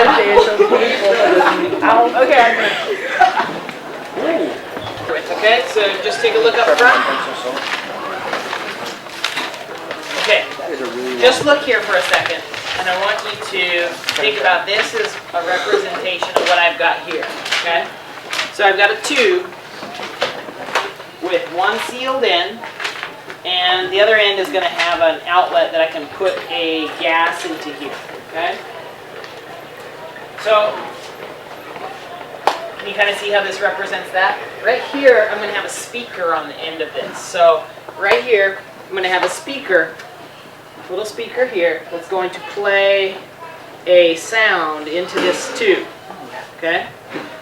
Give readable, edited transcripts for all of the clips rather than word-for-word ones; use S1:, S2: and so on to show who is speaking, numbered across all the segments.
S1: Okay. Okay, so just take a look up front. Okay, just look here for a second, and I want you to think about this as a representation of what I've got here, okay? So I've got a tube with one sealed end, and the other end is going to have an outlet that I can put a gas into here, okay? So, can you kind of see how this represents that? Right here, I'm going to have a speaker on the end of this. So, right here, I'm going to have a speaker, little speaker here, that's going to play a sound into this tube, okay?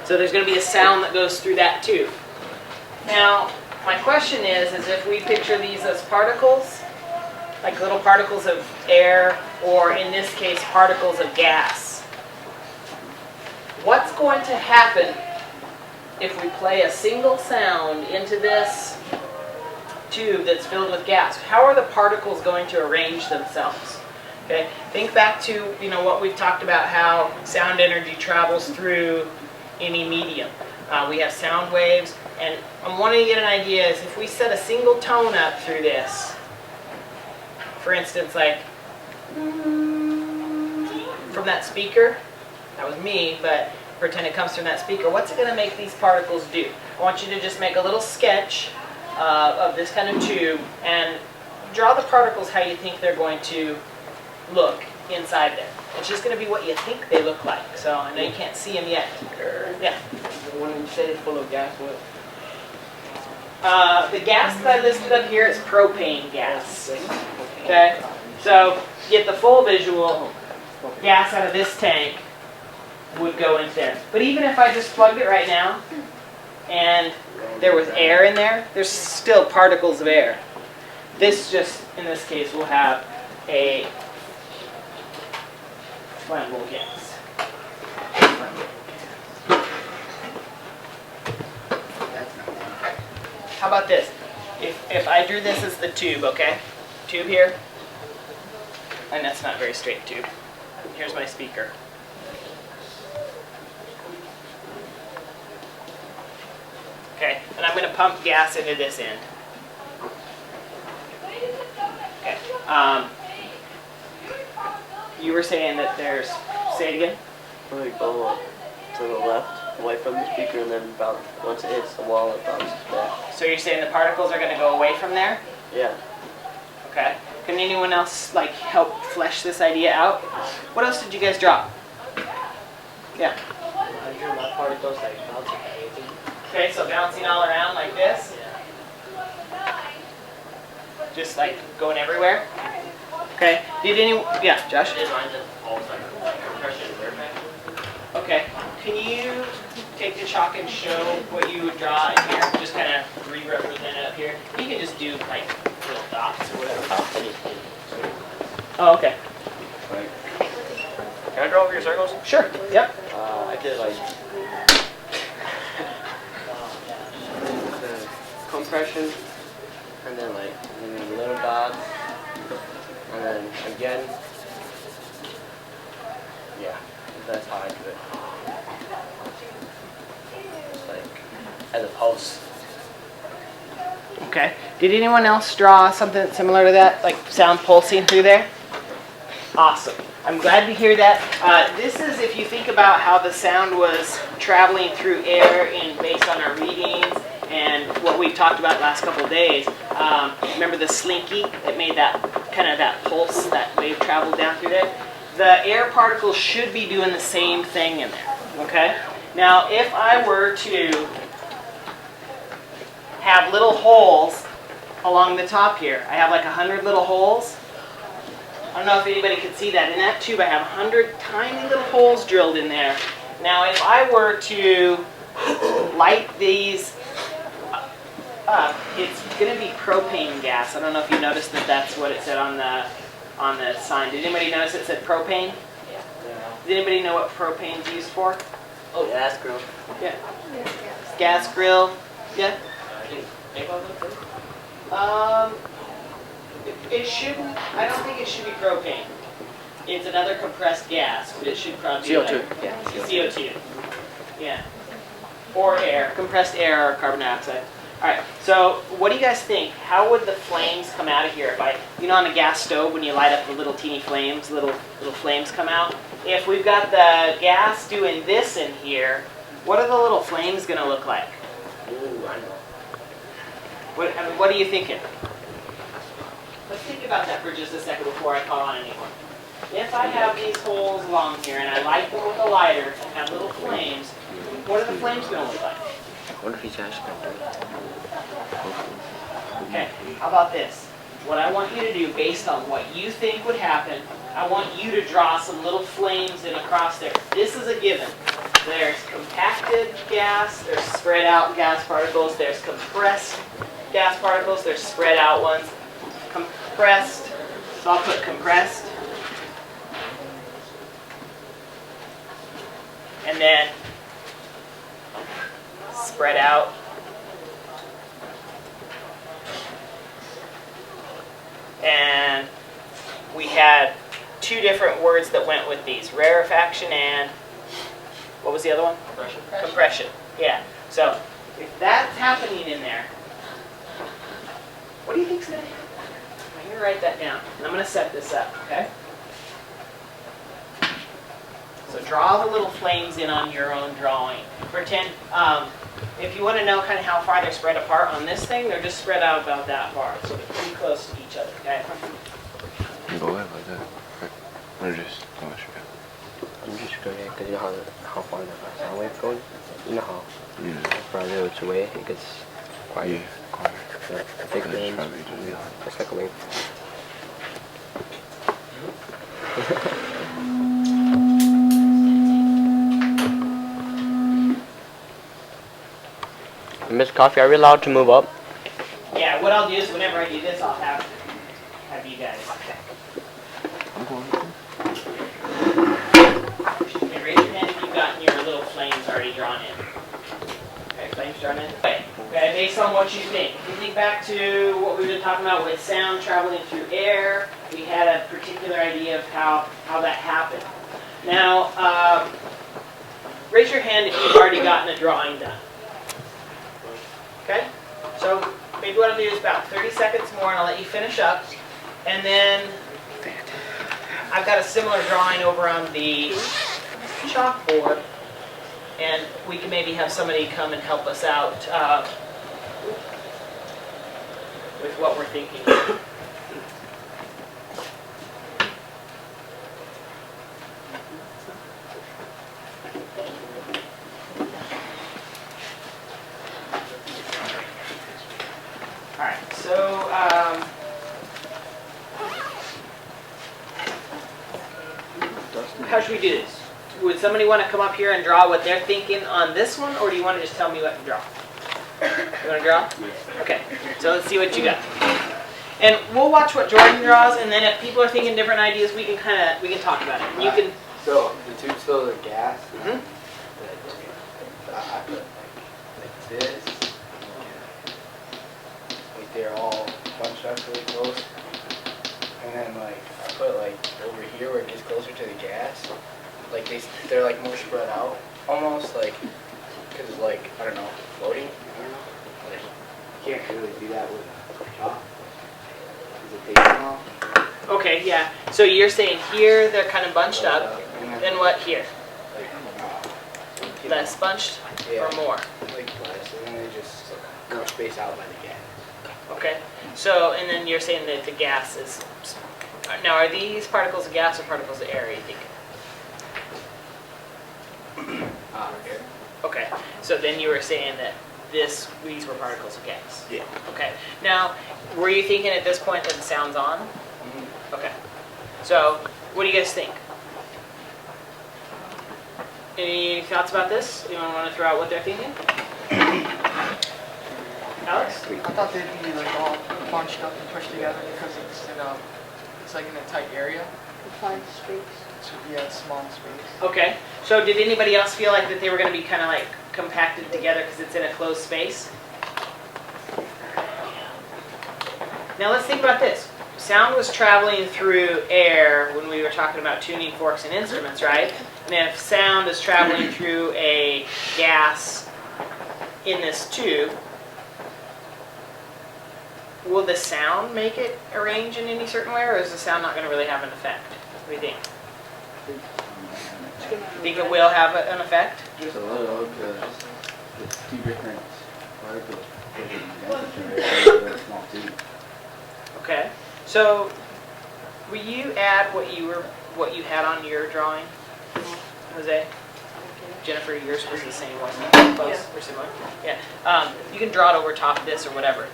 S1: So there's going to be a sound that goes through that tube. Now, my question is if we picture these as particles, like little particles of air, or in this case, particles of gas, what's going to happen if we play a single sound into this tube that's filled with gas? How are the particles going to arrange themselves? Okay, think back to what we've talked about, how sound energy travels through any medium. We have sound waves, and I'm wanting to get an idea is if we set a single tone up through this, for instance, like from that speaker, that was me, but pretend it comes from that speaker, what's it going to make these particles do? I want you to just make a little sketch of this kind of tube and draw the particles how you think they're going to look inside there. It's just going to be what you think they look like. So I know you can't see them yet. Yeah.
S2: When you say it's full of gas, what?
S1: The gas that I listed up here is propane gas. Okay. So get the full visual. Gas out of this tank would go in there. But even if I just plugged it right now, and there was air in there, there's still particles of air. This just, in this case, will have a flammable gas. How about this? If I drew this as the tube, okay? Tube here, and that's not a very straight tube. Here's my speaker. Okay, and I'm going to pump gas into this end. Okay. You were saying that there's, say it again?
S2: We go to the left, away from the speaker, and then once it hits the wall, it bounces back.
S1: So you're saying the particles are going to go away from there?
S2: Yeah.
S1: Okay. Can anyone else help flesh this idea out? What else did you guys draw? Yeah.
S2: I drew my particles bouncing.
S1: Okay, so bouncing all around like this. Just going everywhere. Okay. Did anyone? Yeah, Josh. Okay. Can you take the chalk and show what you would draw in here? Just kind of re-represent it up here. You can just do little dots or whatever. Oh, okay.
S3: Can I draw over your circles?
S1: Sure. Yep.
S2: I did the compression, and then little dots, and then again. Yeah, that's how I do it. It's as a pulse.
S1: Okay. Did anyone else draw something similar to that, like sound pulsing through there? Awesome. I'm glad to hear that. This is if you think about how the sound was traveling through air based on our readings and what we've talked about last couple of days. Remember the slinky that made that pulse, that wave traveled down through there? The air particles should be doing the same thing in there. Okay? Now, if I were to have little holes along the top here, I have 100 little holes. I don't know if anybody can see that. In that tube, I have 100 tiny little holes drilled in there. Now, if I were to light these up, it's going to be propane gas. I don't know if you noticed that that's what it said on the sign. Did anybody notice it said propane?
S2: Yeah.
S1: Does anybody know what propane's used for?
S2: Oh, gas grill.
S1: Yeah. Gas grill. Yeah. It shouldn't. I don't think it should be propane. It's another compressed gas, but it should probably be
S2: CO2.
S1: like
S2: Yeah.
S1: CO2. Yeah. Or air, compressed air or carbon dioxide. All right, so what do you guys think? How would the flames come out of here if on a gas stove when you light up the little teeny flames, little flames come out? If we've got the gas doing this in here, what are the little flames gonna look like?
S2: Ooh, I know.
S1: What are you thinking? Let's think about that for just a second before I call on anyone. If I have these holes along here and I light them with a lighter and have little flames, what are the flames gonna look like?
S2: What if he charged
S1: Okay, how about this? What I want you to do, based on what you think would happen, I want you to draw some little flames in across there. This is a given. There's compacted gas, there's spread out gas particles, there's compressed gas particles, there's spread out ones. Compressed, so I'll put compressed. And then spread out. And we had two different words that went with these, rarefaction and, what was the other one?
S2: Compression.
S1: Compression, yeah. So if that's happening in there, what do you think's going to happen? I'm going to write that down, and I'm going to set this up, okay? So draw the little flames in on your own drawing. Pretend, if you want to know kind of how far they're spread apart on this thing, they're just spread out about that far. So they're pretty close to each other, okay?
S3: Go ahead like that. Or just go straight.
S2: I'm just going to, because you know how far the sound wave goes? You know how
S3: Yeah.
S2: farther it's away, it gets quiet.
S3: Yeah, quiet.
S2: Yeah, the big
S3: That's
S2: range,
S3: probably just me.
S2: it's like a wave. Miss Coffee, are we allowed to move up?
S1: Yeah, what I'll do is whenever I do this, I'll have you guys.
S3: I'm going.
S1: Okay, raise your hand if you've gotten your little flames already drawn in. Okay, flames drawn in. Okay, based on what you think. If you think back to what we've been talking about with sound traveling through air, we had a particular idea of how that happened. Now, raise your hand if you've already gotten a drawing done. Okay? So maybe what I'll do is about 30 seconds more and I'll let you finish up. And then I've got a similar drawing over on the chalkboard. And we can maybe have somebody come and help us out with what we're thinking. Alright, so how should we do this? Would somebody want to come up here and draw what they're thinking on this one, or do you want to just tell me what to draw? You want to draw? Okay, so let's see what you got. And we'll watch what Jordan draws, and then if people are thinking different ideas, we can talk about it. And you can.
S4: So the tube's filled with gas.
S1: Mhm.
S4: I put like this. Like they're all bunched up really close. And then like I put like over here where it gets closer to the gas. Like they're like more spread out almost like because it's like I don't know floating. I don't know. Like you can't really do that with a chalk. Is it taking off?
S1: Okay, yeah. So you're saying here they're kind of bunched up,
S4: And
S1: then what here?
S4: like
S1: Less bunched
S4: Yeah.
S1: or more?
S4: Like less, and then they just more spaced out by the gas.
S1: Okay. So and then you're saying that the gas is. Now, are these particles of gas or particles of air? You think?
S4: Air.
S1: Okay. So then you were saying that these were particles of gas.
S4: Yeah.
S1: Okay. Now, were you thinking at this point that the sound's on?
S4: Mhm.
S1: Okay. So, what do you guys think? Any thoughts about this? Anyone want to throw out what they're thinking? Alex?
S5: I thought they'd be like all bunched up and pushed together because it's like in a tight area.
S6: Confined space.
S5: So yeah, it's small space.
S1: Okay. So, did anybody else feel like that they were going to be kind of like compacted together because it's in a closed space? Now, let's think about this. sound was traveling through air when we were talking about tuning forks and instruments, right? And if sound is traveling through a gas in this tube, will the sound make it arrange in any certain way, or is the sound not going to really have an effect? What do you think? Think it will have an effect?
S6: Just a little, because it's two different particles in a small tube.
S1: Okay. So, will you add what you had on your drawing, Jose? Jennifer, yours was the same, wasn't it? Close or similar? Yeah. You can draw it over top of this or whatever.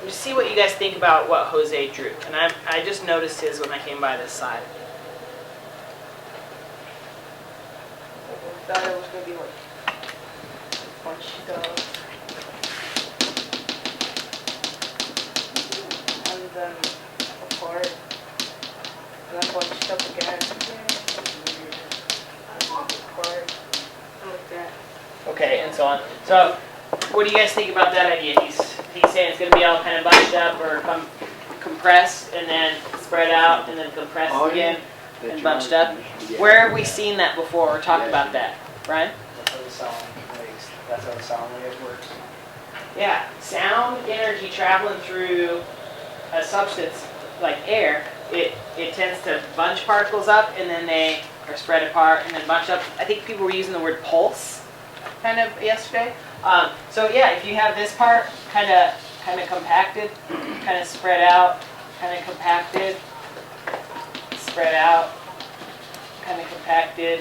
S1: Just see what you guys think about what Jose drew. And I just noticed his when I came by this side.
S5: I thought it was gonna be like bunched up, and then apart, and then bunched up again, apart, like that.
S1: Okay, and so on. So, what do you guys think about that idea? He's saying it's going to be all kind of bunched up or compressed and then spread out and then compressed again and bunched up. Where have we seen that before or talked about that, Brian?
S4: That's how the sound makes. That's how the sound wave works.
S1: Yeah, sound energy traveling through a substance like air, it tends to bunch particles up and then they are spread apart and then bunch up. I think people were using the word pulse kind of yesterday. So yeah, if you have this part kind of compacted, kind of spread out, kind of compacted, spread out, kind of compacted,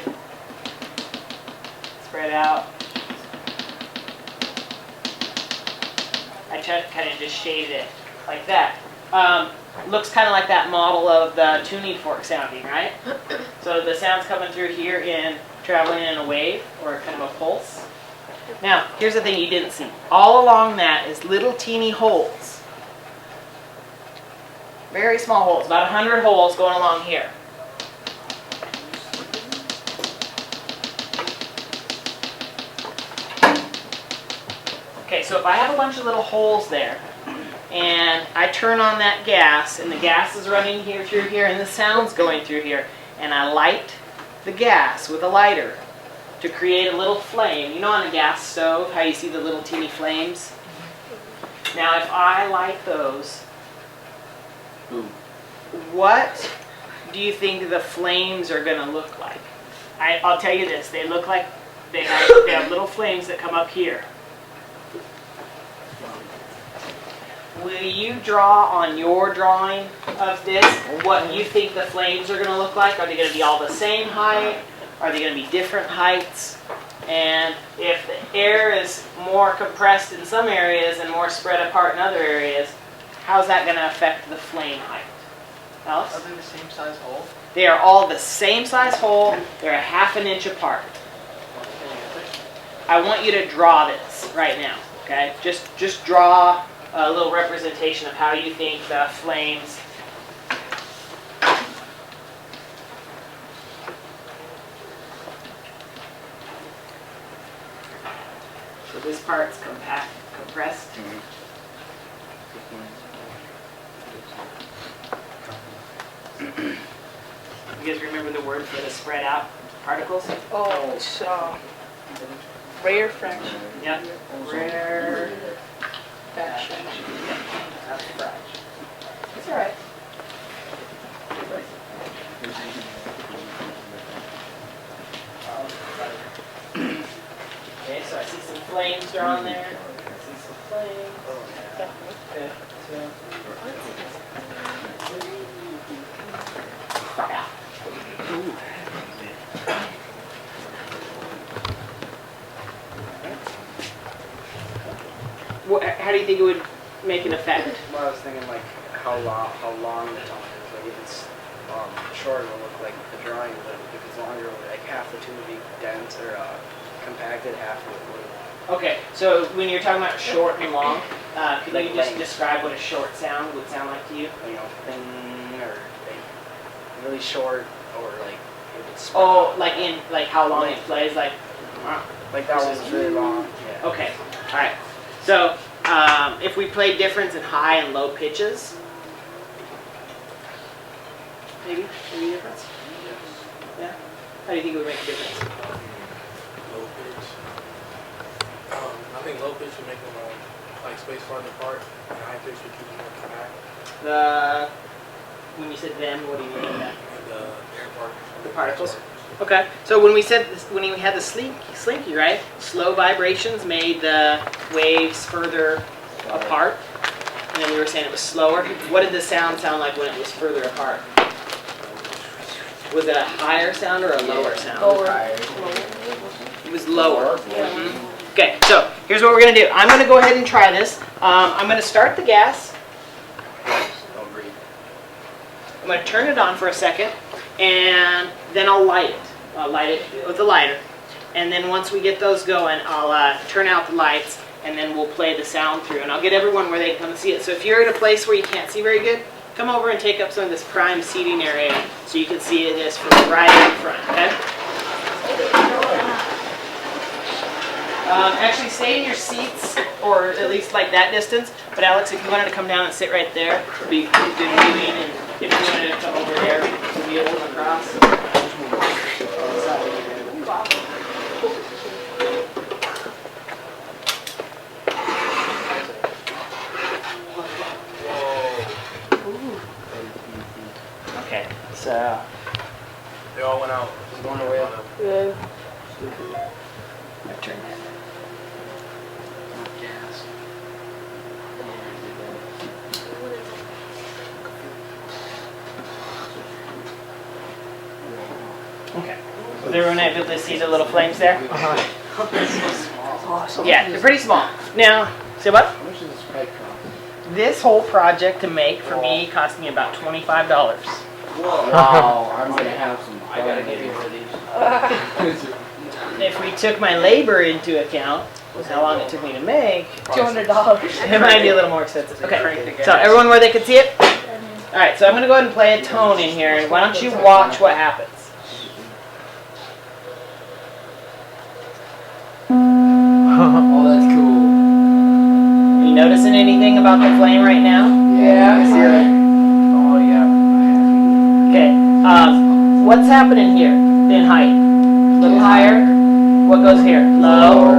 S1: spread out. I kind of just shaded it like that. Looks kind of like that model of the tuning fork sounding, right? So the sound's coming through here in traveling in a wave or kind of a pulse. Now, here's the thing you didn't see. All along that is little teeny holes. Very small holes, about 100 holes going along here. Okay, so if I have a bunch of little holes there, and I turn on that gas, and the gas is running here through here, and the sound's going through here, and I light the gas with a lighter to create a little flame. You know on a gas stove, how you see the little teeny flames? Now if I light those, what do you think the flames are going to look like? I'll tell you this, they look like they have little flames that come up here. Will you draw on your drawing of this what you think the flames are going to look like? Are they going to be all the same height? Are they going to be different heights? And if the air is more compressed in some areas and more spread apart in other areas, how's that going to affect the flame height? Alice?
S5: Are they the same size hole?
S1: They are all the same size hole. They're a ½ inch apart. I want you to draw this right now, okay? Just draw a little representation of how you think the flames. So this part's compressed. You guys remember the word for the spread out particles?
S5: Oh, it's rare fraction.
S1: Yep. Rare
S5: Fraction.
S1: That's fraction. It's all right. Okay, so I see some flames drawn there. I see some flames. Okay, so. Yeah. How do you think it would make an effect?
S4: Well, I was thinking like how long the tone is. Like if it's short, it'll look like the drawing, but if it's longer, like half the tune would be dense or compacted, half of it would.
S1: Okay, so when you're talking about short and long, could you just describe what a short sound would sound like to you?
S4: You know, thin or like really short, or like if it's spread
S1: Oh,
S4: out.
S1: like how long it plays, like.
S4: Like that one's really long. Yeah.
S1: Okay, all right. So if we play difference in high and low pitches, maybe a difference? Yeah? How do you think it would make a difference?
S7: Low pitch. I think low pitch would make them like space farther apart, and high pitch would keep them more compact.
S1: When you said them, what do you mean by that?
S7: And air particles.
S1: The particles? Okay, so when we said this, when we had the slinky, right? Slow vibrations made the waves further apart, and then we were saying it was slower. What did the sound sound like when it was further apart? Was it a higher sound or a lower sound? It was lower. Mhm. Okay, so here's what we're gonna do. I'm gonna go ahead and try this. I'm gonna start the gas.
S4: Don't breathe.
S1: I'm going to turn it on for a second, and then I'll light it. I'll light it with a lighter. And then once we get those going, I'll turn out the lights, and then we'll play the sound through. And I'll get everyone where they can come and see it. So if you're in a place where you can't see very good, come over and take up some of this prime seating area so you can see this from right in front, okay? Actually, stay in your seats, or at least like that distance. But Alex, if you wanted to come down and sit right there, it'd be good viewing. And if you wanted to come over there, to be able to come across. Okay, so
S7: They all went out.
S4: Going away.
S1: I've turned that. Okay. Was everyone able to see the little flames there? Yeah, they're pretty small. Now, say what?
S6: How much does this pipe cost?
S1: This whole project to make for me cost me about $25.
S6: Wow, I'm gonna have some fun.
S2: I gotta give you one of these.
S1: If we took my labor into account, was how long it took me to make,
S5: $200.
S1: it might be a little more expensive. Okay, so everyone where they could see it? All right, so I'm going to go ahead and play a tone in here, and why don't you watch what happens?
S6: Oh, that's cool.
S1: Are you noticing anything about the flame right now?
S6: Yeah, I see that.
S4: Oh, yeah.
S1: Okay, what's happening here in height? A little higher? What goes here? Low, a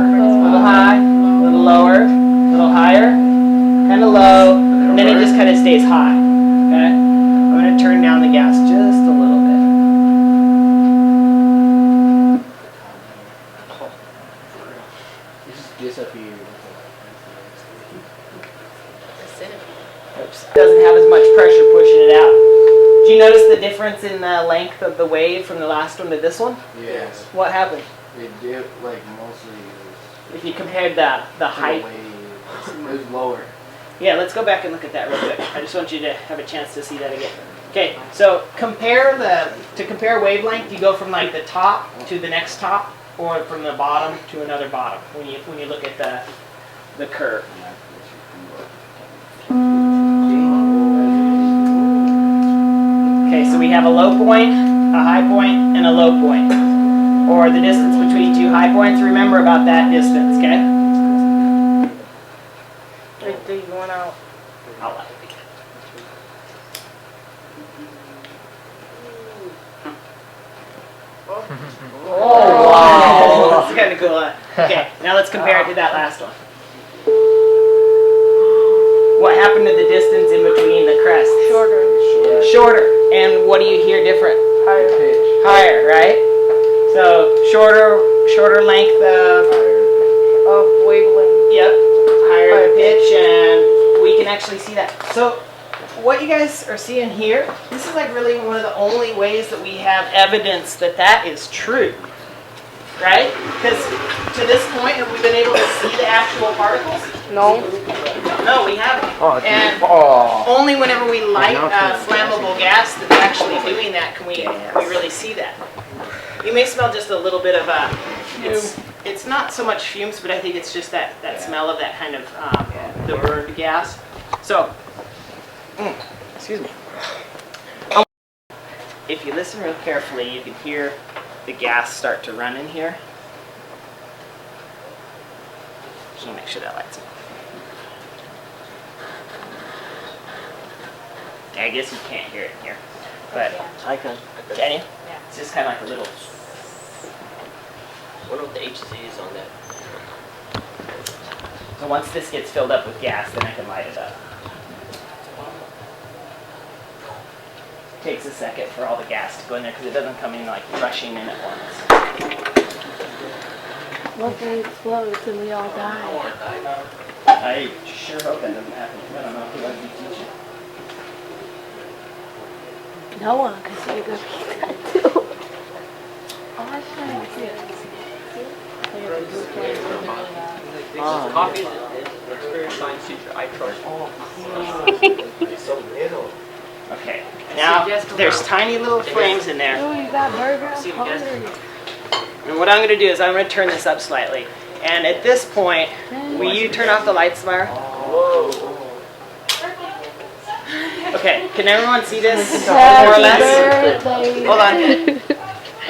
S1: little high, a little lower, a little higher, kind of low, and then it just kind of stays high. Okay? I'm going to turn down the gas just a little bit.
S6: This just disappeared.
S1: Oops. Doesn't have as much pressure pushing it out. Do you notice the difference in the length of the wave from the last one to this one?
S6: Yes.
S1: What happened?
S6: It did, like, mostly
S1: If you compared the
S6: it
S1: height.
S6: was it was lower.
S1: Yeah, let's go back and look at that real quick. I just want you to have a chance to see that again. Okay, so compare compare wavelength, you go from like the top to the next top, or from the bottom to another bottom when you look at the curve. Okay, so we have a low point, a high point, and a low point. Or the distance between two high points. Remember about that distance, okay?
S5: Right there, you going out.
S1: I'll let it begin. Oh, wow. That's kind of cool. Okay, now let's compare it to that last one. What happened to the distance in between the crests?
S5: Shorter.
S1: Shorter. And what do you hear different?
S5: Higher.
S1: Higher, right? So shorter length of,
S5: Wavelength.
S1: yep, higher the pitch, and we can actually see that. So what you guys are seeing here, this is like really one of the only ways that we have evidence that that is true, right? Because to this point, have we been able to see the actual particles?
S5: No.
S1: No, we haven't. And
S6: Oh.
S1: only whenever we light flammable gas that's actually doing that can we really see that. You may smell just a little bit of it's not so much fumes, but I think it's just that smell of that kind of the burned gas. So, excuse me. If you listen real carefully, you can hear the gas start to run in here. Just want to make sure that lights up. I guess you can't hear it here. But
S2: I can.
S1: can you? It's just kind of like a little.
S2: Wonder what the HC is on that.
S1: So once this gets filled up with gas, then I can light it up. Takes a second for all the gas to go in there because it doesn't come in like rushing in at once.
S8: What if it explodes and we all die?
S1: I sure hope that doesn't happen. I don't know who I'd be teaching.
S8: No one, because you're going to be that too. Oh, I should have see it.
S2: Coffee is an experienced science teacher. I trust.
S1: Okay. Now there's tiny little flames in there.
S8: Oh, you got burger? I'm
S2: See you guys.
S8: hungry.
S1: And what I'm going to do is I'm going to turn this up slightly. And at this point, will you turn off the lights, Samara? Okay, can everyone see this? More or less?
S8: Birthday.
S1: Hold on.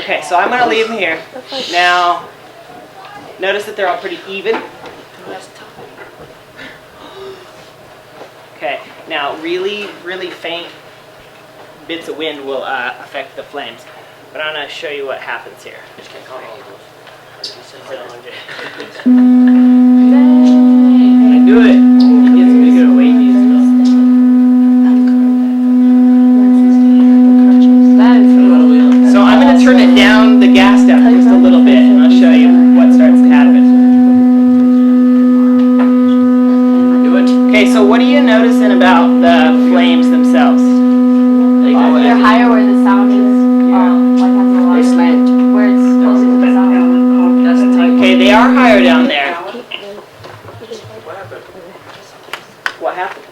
S1: Okay, so I'm going to leave them here. Now, notice that they're all pretty even. Okay, now really, really faint bits of wind will affect the flames. But I'm going to show you what happens here.
S2: I
S1: Do it. It gets bigger wavy and stuff. So I'm going to turn it down, the gas down just a little bit, and I'll show you what starts to happen. Okay, so what are you noticing about the flames themselves?
S8: They're higher where the sound is. Like has a lot. They slant. Where it's closer to the sound.
S1: Okay, they are higher down there. What happened?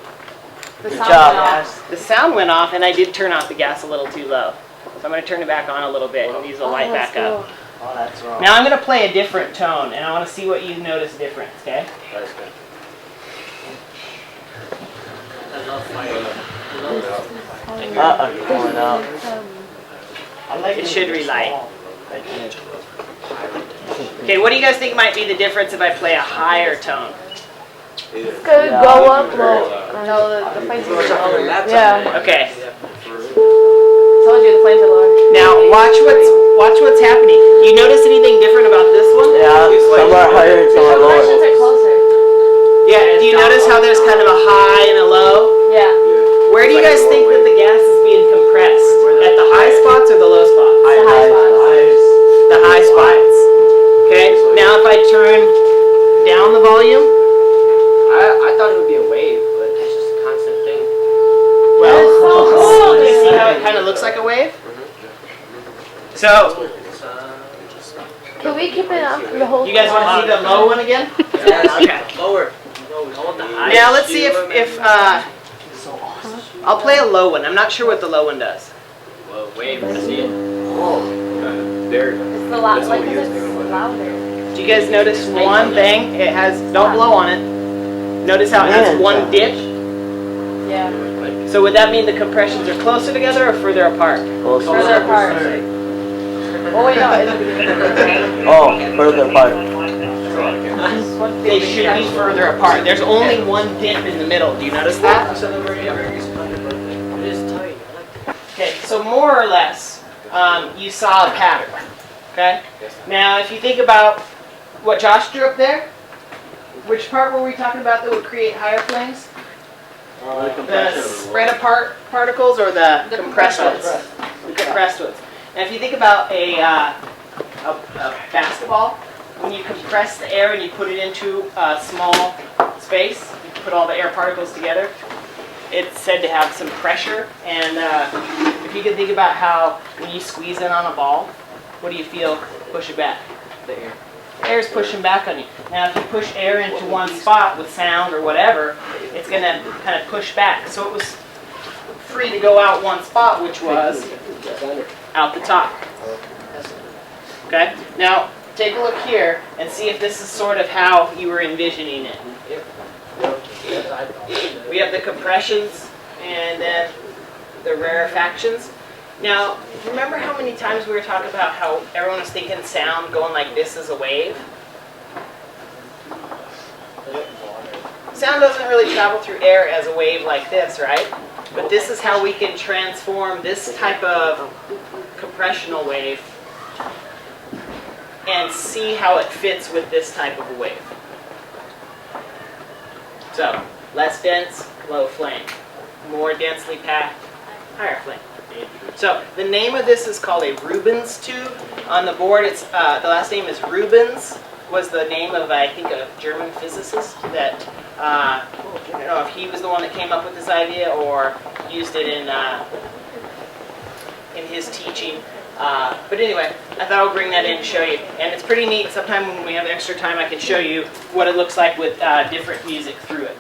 S8: The
S2: Good
S8: sound
S2: job,
S8: went off.
S2: guys.
S1: The sound went off, and I did turn off the gas a little too low. So I'm going to turn it back on a little bit, and these will light back up.
S2: Oh, that's wrong.
S1: Now I'm going to play a different tone, and I want to see what you notice difference, okay?
S2: That's good. Going out.
S1: It should relight. Okay, what do you guys think might be the difference if I play a higher tone?
S8: It's gonna go up low. No, the flames are lower. Yeah.
S1: Okay,
S8: Told you the flames are lower.
S1: now watch what's happening. You notice anything different about this one?
S2: Yeah, some are higher and some are
S8: Compressions
S2: lower.
S8: are closer.
S1: Yeah, do you notice how there's kind of a high and a low?
S8: Yeah.
S1: Where do you guys think that the gas is being compressed? At the high spots or the low spots?
S8: The high spots.
S1: The high spots. Okay, now if I turn down the volume,
S4: I thought it would be a wave, but it's just a constant thing.
S1: well,
S8: That's so cool.
S1: you see how it kind of looks like a wave? So,
S8: Can we keep it on the whole
S1: you guys want to see the low one again? Okay.
S2: Lower. I want the high.
S1: Now let's see if I'll play a low one. I'm not sure what the low one does.
S4: Well, wave, I see it.
S8: It's the loud, like, 'cause it's louder.
S1: Do you guys notice one thing? It has, don't blow on it. Notice how it has one dip?
S8: Yeah.
S1: So would that mean the compressions are closer together or further apart?
S8: Further apart. Oh wait, no.
S2: Oh, further apart.
S1: They should be further apart. There's only one dip in the middle. Do you notice that?
S2: It is tight.
S1: Okay, so more or less, you saw a pattern. Okay? Now, if you think about what Josh drew up there, which part were we talking about that would create higher flames? The spread apart particles or the compressed ones? The compressed ones. Now, if you think about a basketball, when you compress the air and you put it into a small space, you put all the air particles together, it's said to have some pressure. And if you can think about how when you squeeze in on a ball, what do you feel push it back? The air. Air's pushing back on you. Now if you push air into one spot with sound or whatever, it's going to kind of push back. So it was free to go out one spot, which was out the top. Okay? Now take a look here and see if this is sort of how you were envisioning it. We have the compressions and then the rarefactions. Now, remember how many times we were talking about how everyone was thinking sound going like this is a wave? Sound doesn't really travel through air as a wave like this, right? But this is how we can transform this type of compressional wave and see how it fits with this type of a wave. So, less dense, low flame. More densely packed, higher flame. So, the name of this is called a Rubens tube. On the board, it's the last name is Rubens. Was the name of, I think, a German physicist that, I don't know if he was the one that came up with this idea or used it in his teaching. But anyway, I thought I would bring that in to show you. And it's pretty neat. Sometime when we have extra time, I can show you what it looks like with different music through it.